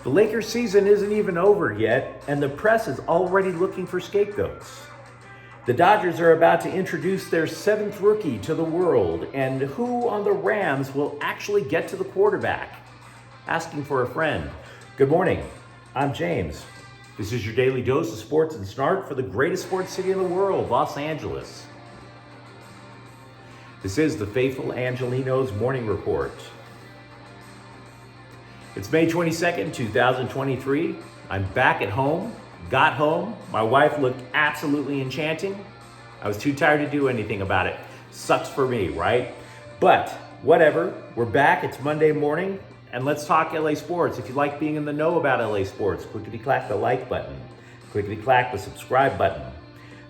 The Lakers season isn't even over yet, and the press is already looking for scapegoats. The Dodgers are about to introduce their 7th rookie to the world, and who on the Rams will actually get to the quarterback? Asking for a friend. Good morning, I'm James. This is your daily dose of sports and snark for the greatest sports city in the world, Los Angeles. This is the faithful Angelenos morning report. It's May 22nd, 2023. I'm back at home, got home. My wife looked absolutely enchanting. I was too tired to do anything about it. Sucks for me, right? But whatever, we're back. It's Monday morning, and let's talk LA sports. If you like being in the know about LA sports, clickety-clack the like button. Clickety-clack the subscribe button.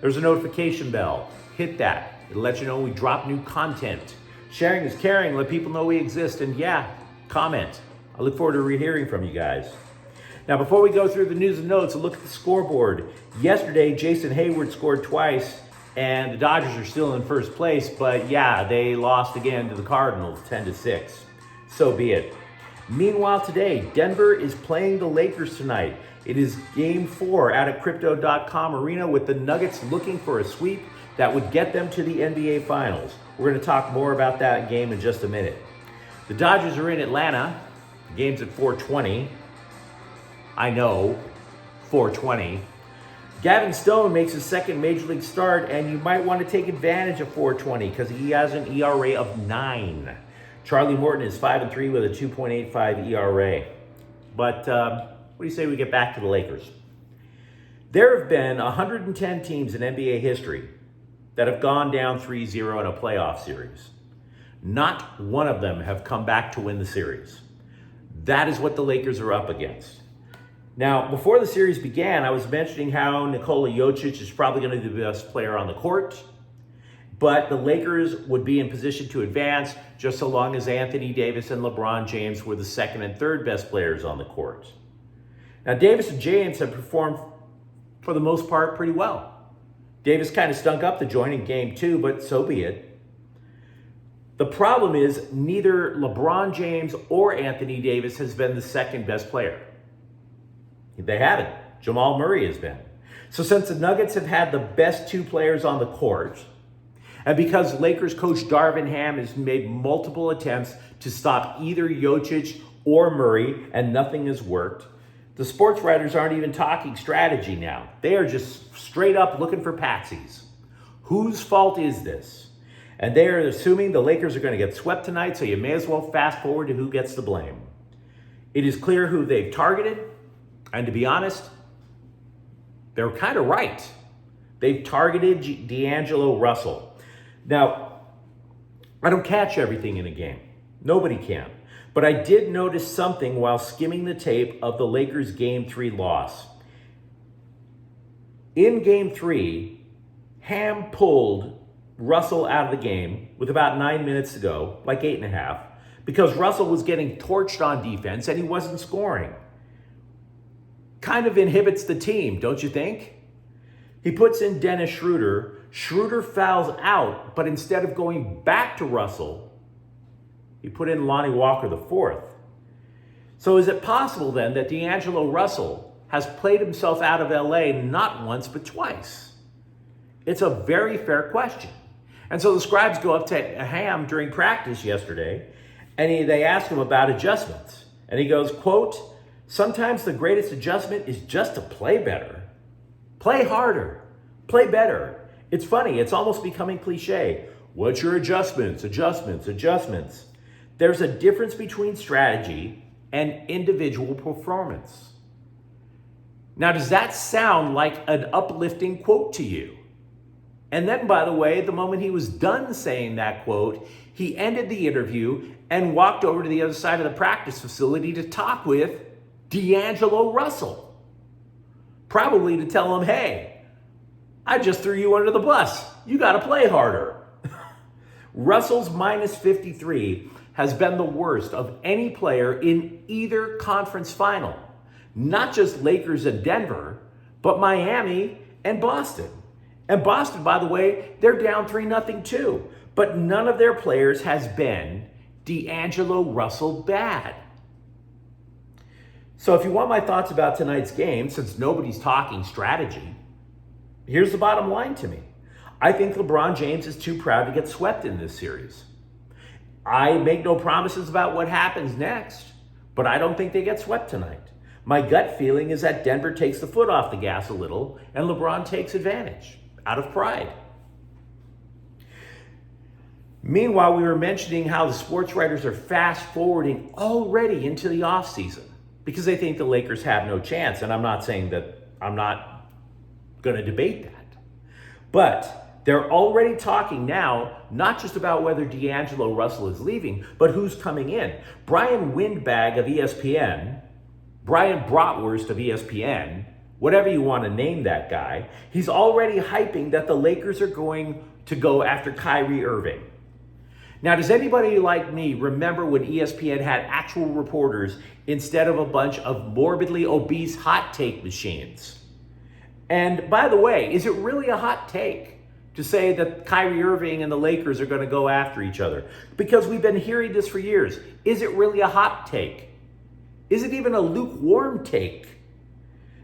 There's a notification bell. Hit that. It'll let you know when we drop new content. Sharing is caring. Let people know we exist. And yeah, comment. I look forward to hearing from you guys. Now, before we go through the news and notes, a look at the scoreboard. Yesterday, Jason Hayward scored twice, and the Dodgers are still in first place. But yeah, they lost again to the Cardinals, 10-6. So be it. Meanwhile, today, Denver is playing the Lakers tonight. It is Game 4 out at Crypto.com Arena, with the Nuggets looking for a sweep that would get them to the NBA Finals. We're going to talk more about that game in just a minute. The Dodgers are in Atlanta. The game's at 4:20. I know, 4:20. Gavin Stone makes his second Major League start, and you might want to take advantage of 4:20 because he has an ERA of 9. Charlie Morton is 5-3 with a 2.85 ERA. But what do you say we get back to the Lakers? There have been 110 teams in NBA history that have gone down 3-0 in a playoff series. Not one of them have come back to win the series. That is what the Lakers are up against. Now, before the series began, I was mentioning how Nikola Jokic is probably going to be the best player on the court, but the Lakers would be in position to advance just so long as Anthony Davis and LeBron James were the second and third best players on the court. Now, Davis and James have performed, for the most part, pretty well. Davis kind of stunk up the joint in Game 2, but so be it. The problem is neither LeBron James or Anthony Davis has been the second best player. They haven't. Jamal Murray has been. So since the Nuggets have had the best two players on the court, and because Lakers coach Darvin Ham has made multiple attempts to stop either Jokic or Murray, and nothing has worked, the sports writers aren't even talking strategy now. They are just straight up looking for patsies. Whose fault is this? And they are assuming the Lakers are going to get swept tonight, so you may as well fast forward to who gets the blame. It is clear who they've targeted, and to be honest, they're kind of right. They've targeted D'Angelo Russell. Now, I don't catch everything in a game. Nobody can. But I did notice something while skimming the tape of the Lakers' Game 3 loss. In Game 3, Ham pulled Russell out of the game with about 9 minutes to go, like 8.5, because Russell was getting torched on defense and he wasn't scoring. Kind of inhibits the team, don't you think? He puts in Dennis Schroeder. Schroeder fouls out, but instead of going back to Russell, he put in Lonnie Walker IV. So is it possible then that D'Angelo Russell has played himself out of LA not once but twice? It's a very fair question. And so the scribes go up to Ham during practice yesterday, and they ask him about adjustments. And he goes, quote, "Sometimes the greatest adjustment is just to play better. Play harder. Play better." It's funny. It's almost becoming cliche. What's your adjustments? Adjustments, adjustments. There's a difference between strategy and individual performance. Now, does that sound like an uplifting quote to you? And then, by the way, the moment he was done saying that quote, he ended the interview and walked over to the other side of the practice facility to talk with D'Angelo Russell. Probably to tell him, hey, I just threw you under the bus. You got to play harder. Russell's minus 53 has been the worst of any player in either conference final. Not just Lakers and Denver, but Miami and Boston. And Boston, by the way, they're down 3-0 too. But none of their players has been D'Angelo Russell bad. So if you want my thoughts about tonight's game, since nobody's talking strategy, here's the bottom line to me. I think LeBron James is too proud to get swept in this series. I make no promises about what happens next, but I don't think they get swept tonight. My gut feeling is that Denver takes the foot off the gas a little and LeBron takes advantage out of pride. Meanwhile, we were mentioning how the sports writers are fast forwarding already into the offseason because they think the Lakers have no chance. And I'm not saying that I'm not going to debate that. But they're already talking now, not just about whether D'Angelo Russell is leaving, but who's coming in. Brian Windbag of ESPN, Brian Bratwurst of ESPN, whatever you want to name that guy, he's already hyping that the Lakers are going to go after Kyrie Irving. Now, does anybody like me remember when ESPN had actual reporters instead of a bunch of morbidly obese hot take machines? And by the way, is it really a hot take to say that Kyrie Irving and the Lakers are going to go after each other? Because we've been hearing this for years. Is it really a hot take? Is it even a lukewarm take?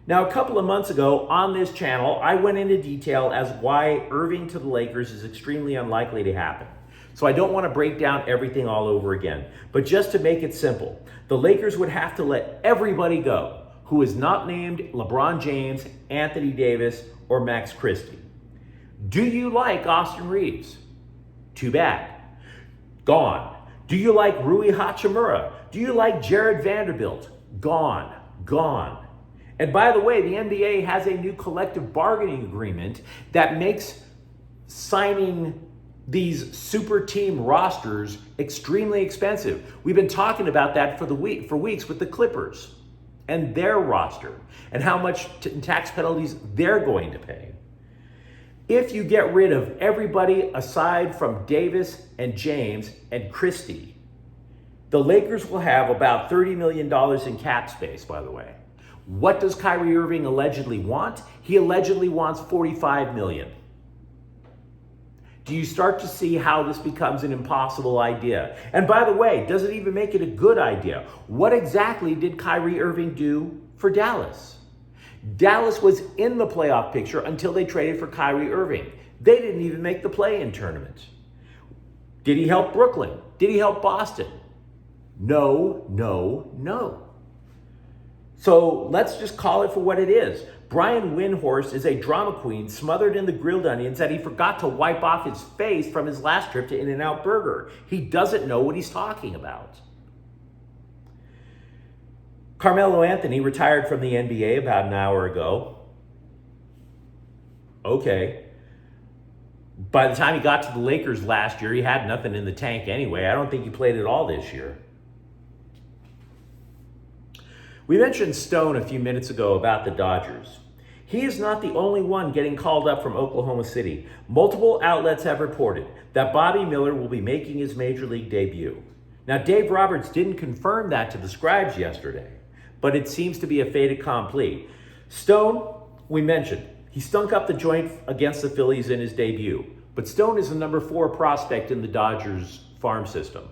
Now, a couple of months ago on this channel, I went into detail as why Irving to the Lakers is extremely unlikely to happen. So I don't want to break down everything all over again. But just to make it simple, the Lakers would have to let everybody go who is not named LeBron James, Anthony Davis, or Max Christie. Do you like Austin Reeves? Too bad. Gone. Do you like Rui Hachimura? Do you like Jared Vanderbilt? Gone. Gone. And by the way, the NBA has a new collective bargaining agreement that makes signing these super team rosters extremely expensive. We've been talking about that for weeks with the Clippers and their roster and how much tax penalties they're going to pay. If you get rid of everybody aside from Davis and James and Christie, the Lakers will have about $30 million in cap space, by the way. What does Kyrie Irving allegedly want? He allegedly wants $45 million. Do you start to see how this becomes an impossible idea? And by the way, does it even make it a good idea? What exactly did Kyrie Irving do for Dallas? Dallas was in the playoff picture until they traded for Kyrie Irving. They didn't even make the play-in tournament. Did he help Brooklyn? Did he help Boston? No, no, no. So let's just call it for what it is. Brian Windhorst is a drama queen smothered in the grilled onions that he forgot to wipe off his face from his last trip to In-N-Out Burger. He doesn't know what he's talking about. Carmelo Anthony retired from the NBA about an hour ago. Okay. By the time he got to the Lakers last year, he had nothing in the tank anyway. I don't think he played at all this year. We mentioned Stone a few minutes ago about the Dodgers. He is not the only one getting called up from Oklahoma City. Multiple outlets have reported that Bobby Miller will be making his major league debut. Now, Dave Roberts didn't confirm that to the Scribes yesterday, but it seems to be a fait accompli. Stone, we mentioned, he stunk up the joint against the Phillies in his debut, but Stone is the number 4 prospect in the Dodgers farm system.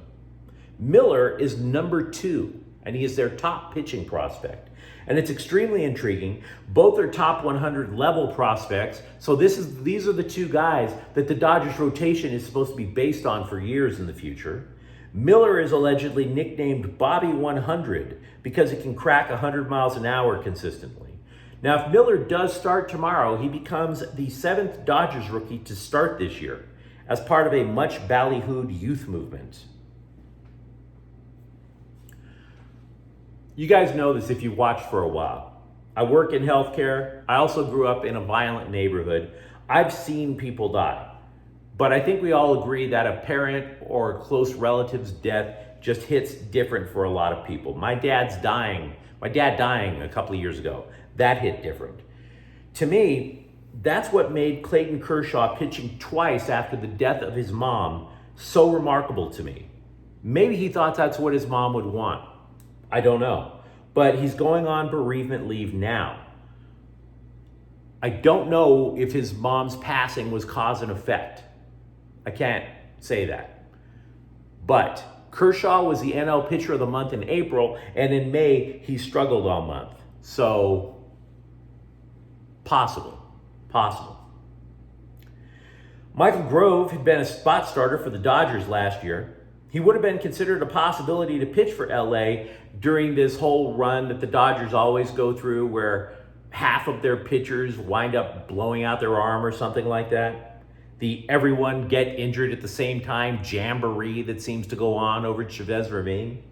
Miller is number 2. And he is their top pitching prospect. And it's extremely intriguing. Both are top 100 level prospects. So these are the two guys that the Dodgers rotation is supposed to be based on for years in the future. Miller is allegedly nicknamed Bobby 100 because he can crack 100 miles an hour consistently. Now, if Miller does start tomorrow, he becomes the 7th Dodgers rookie to start this year as part of a much ballyhooed youth movement. You guys know this if you've watched for a while. I work in healthcare. I also grew up in a violent neighborhood. I've seen people die. But I think we all agree that a parent or a close relative's death just hits different for a lot of people. My dad dying a couple of years ago, that hit different. To me, that's what made Clayton Kershaw pitching twice after the death of his mom so remarkable to me. Maybe he thought that's what his mom would want. I don't know. But he's going on bereavement leave now. I don't know if his mom's passing was cause and effect. I can't say that. But Kershaw was the NL Pitcher of the Month in April, and in May, he struggled all month. So, possible. Michael Grove had been a spot starter for the Dodgers last year. He would have been considered a possibility to pitch for LA during this whole run that the Dodgers always go through where half of their pitchers wind up blowing out their arm or something like that. The everyone get injured at the same time jamboree that seems to go on over at Chavez Ravine.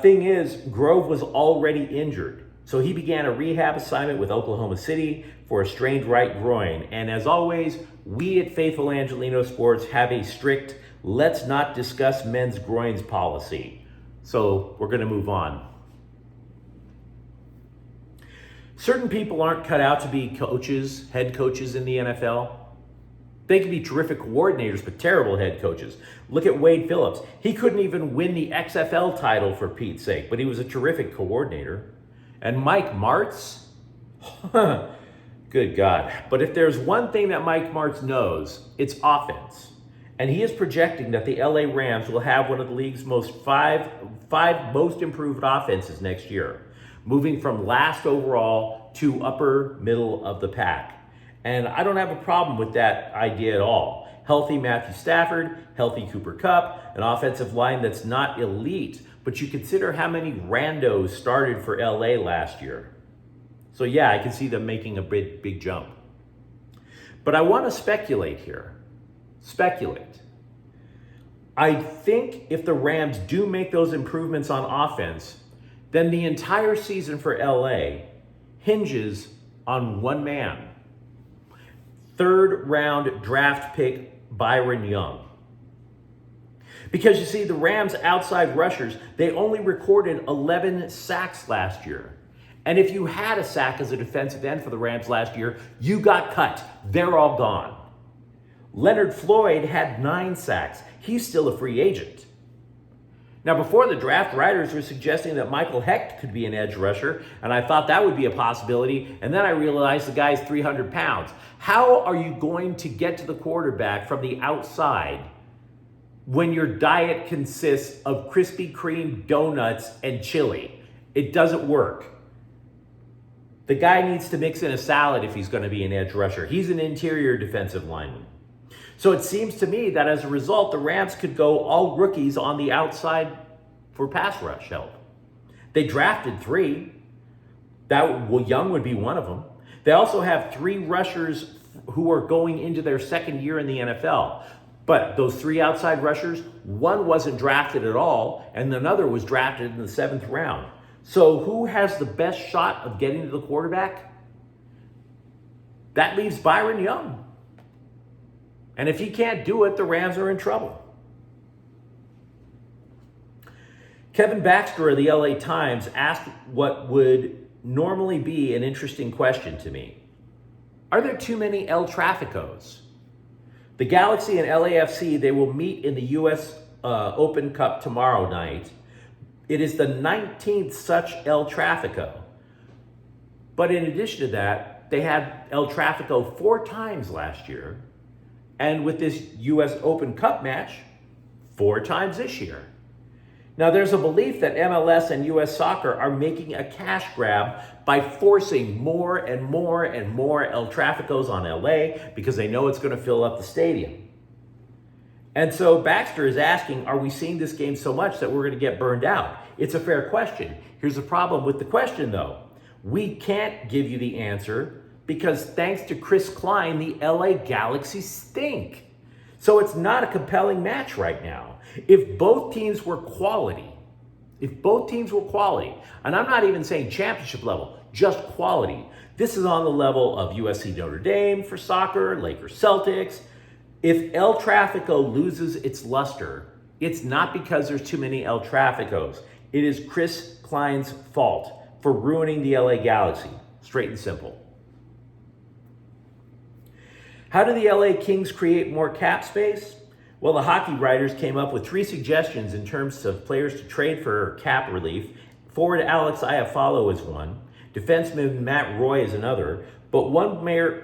Thing is, Grove was already injured. So he began a rehab assignment with Oklahoma City for a strained right groin. And as always, we at Faithful Angelino Sports have a strict let's not discuss men's groins policy. So we're going to move on. Certain people aren't cut out to be coaches, head coaches in the NFL. They can be terrific coordinators, but terrible head coaches. Look at Wade Phillips. He couldn't even win the XFL title for Pete's sake, but he was a terrific coordinator. And Mike Martz, good God. But if there's one thing that Mike Martz knows, it's offense. And he is projecting that the LA Rams will have one of the league's five most improved offenses next year, moving from last overall to upper middle of the pack. And I don't have a problem with that idea at all. Healthy Matthew Stafford, healthy Cooper Kupp, an offensive line that's not elite, but you consider how many randos started for LA last year. So yeah, I can see them making a big jump. But I want to speculate here. I think if the Rams do make those improvements on offense, then the entire season for LA hinges on one man. Third round draft pick Byron Young. Because you see, the Rams' outside rushers, they only recorded 11 sacks last year. And if you had a sack as a defensive end for the Rams last year, you got cut. They're all gone. Leonard Floyd had 9 sacks. He's still a free agent. Now, before the draft, writers were suggesting that Michael Hecht could be an edge rusher, and I thought that would be a possibility, and then I realized the guy's 300 pounds. How are you going to get to the quarterback from the outside when your diet consists of Krispy Kreme donuts and chili? It doesn't work. The guy needs to mix in a salad if he's going to be an edge rusher. He's an interior defensive lineman. So it seems to me that as a result, the Rams could go all rookies on the outside for pass rush help. They drafted 3. Young would be one of them. They also have 3 rushers who are going into their second year in the NFL. But those 3 outside rushers, one wasn't drafted at all, and another was drafted in the 7th round. So who has the best shot of getting to the quarterback? That leaves Byron Young. And if he can't do it, the Rams are in trouble. Kevin Baxter of the LA Times asked what would normally be an interesting question to me. Are there too many El Traficos? The Galaxy and LAFC, they will meet in the US Open Cup tomorrow night. It is the 19th such El Trafico. But in addition to that, they had El Trafico 4 times last year. And with this US Open Cup match, 4 times this year. Now, there's a belief that MLS and US Soccer are making a cash grab by forcing more and more and more El Traficos on LA because they know it's going to fill up the stadium. And so Baxter is asking, are we seeing this game so much that we're going to get burned out? It's a fair question. Here's the problem with the question, though. We can't give you the answer because thanks to Chris Klein, the LA Galaxy stink. So it's not a compelling match right now. If both teams were quality, and I'm not even saying championship level, just quality. This is on the level of USC Notre Dame for soccer, Lakers Celtics. If El Trafico loses its luster, it's not because there's too many El Traficos. It is Chris Klein's fault for ruining the LA Galaxy. Straight and simple. How do the LA Kings create more cap space? Well, the hockey writers came up with 3 suggestions in terms of players to trade for cap relief. Forward Alex Iafallo is one. Defenseman Matt Roy is another. But one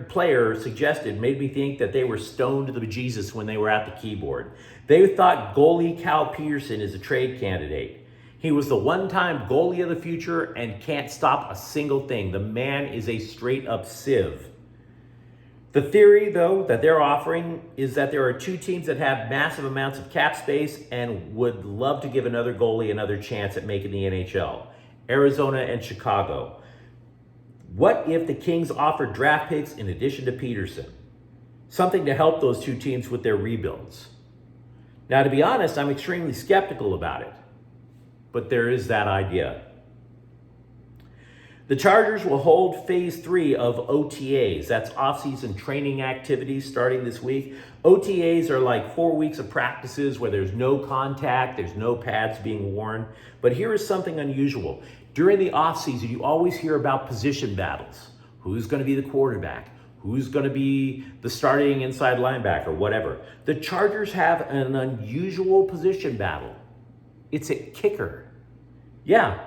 player suggested, made me think that they were stoned to the bejesus when they were at the keyboard. They thought goalie Cal Peterson is a trade candidate. He was the one-time goalie of the future and can't stop a single thing. The man is a straight-up sieve. The theory, though, that they're offering is that there are two teams that have massive amounts of cap space and would love to give another goalie another chance at making the NHL. Arizona and Chicago. What if the Kings offered draft picks in addition to Peterson? Something to help those two teams with their rebuilds. Now, to be honest, I'm extremely skeptical about it, but there is that idea. The Chargers will hold phase 3 of OTAs. That's off-season training activities starting this week. OTAs are like 4 weeks of practices where there's no contact, there's no pads being worn. But here is something unusual. During the off-season, you always hear about position battles. Who's going to be the quarterback? Who's going to be the starting inside linebacker, whatever. The Chargers have an unusual position battle. It's at kicker. Yeah.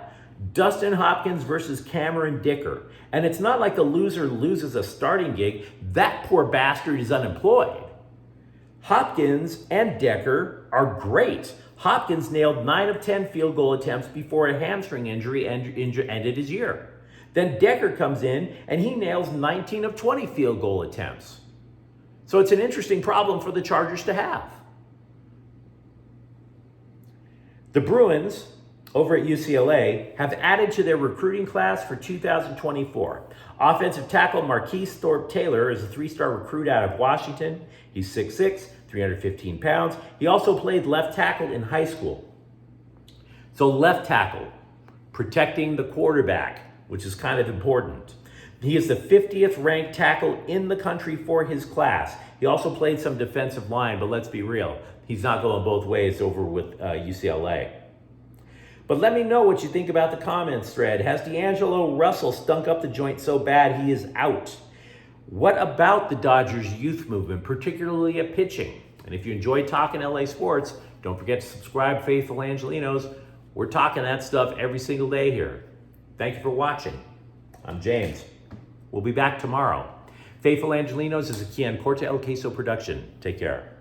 Dustin Hopkins versus Cameron Dicker. And it's not like the loser loses a starting gig. That poor bastard is unemployed. Hopkins and Decker are great. Hopkins nailed 9 of 10 field goal attempts before a hamstring injury ended his year. Then Decker comes in and he nails 19 of 20 field goal attempts. So it's an interesting problem for the Chargers to have. The Bruins over at UCLA have added to their recruiting class for 2024. Offensive tackle Marquise Thorpe-Taylor is a 3-star recruit out of Washington. He's 6'6", 315 pounds. He also played left tackle in high school. So left tackle, protecting the quarterback, which is kind of important. He is the 50th ranked tackle in the country for his class. He also played some defensive line, but let's be real, he's not going both ways over with UCLA. But let me know what you think about the comments thread. Has D'Angelo Russell stunk up the joint so bad he is out? What about the Dodgers youth movement, particularly at pitching? And if you enjoy talking LA sports, don't forget to subscribe to Faithful Angelenos. We're talking that stuff every single day here. Thank you for watching. I'm James. We'll be back tomorrow. Faithful Angelenos is a Kian Corte El Queso production. Take care.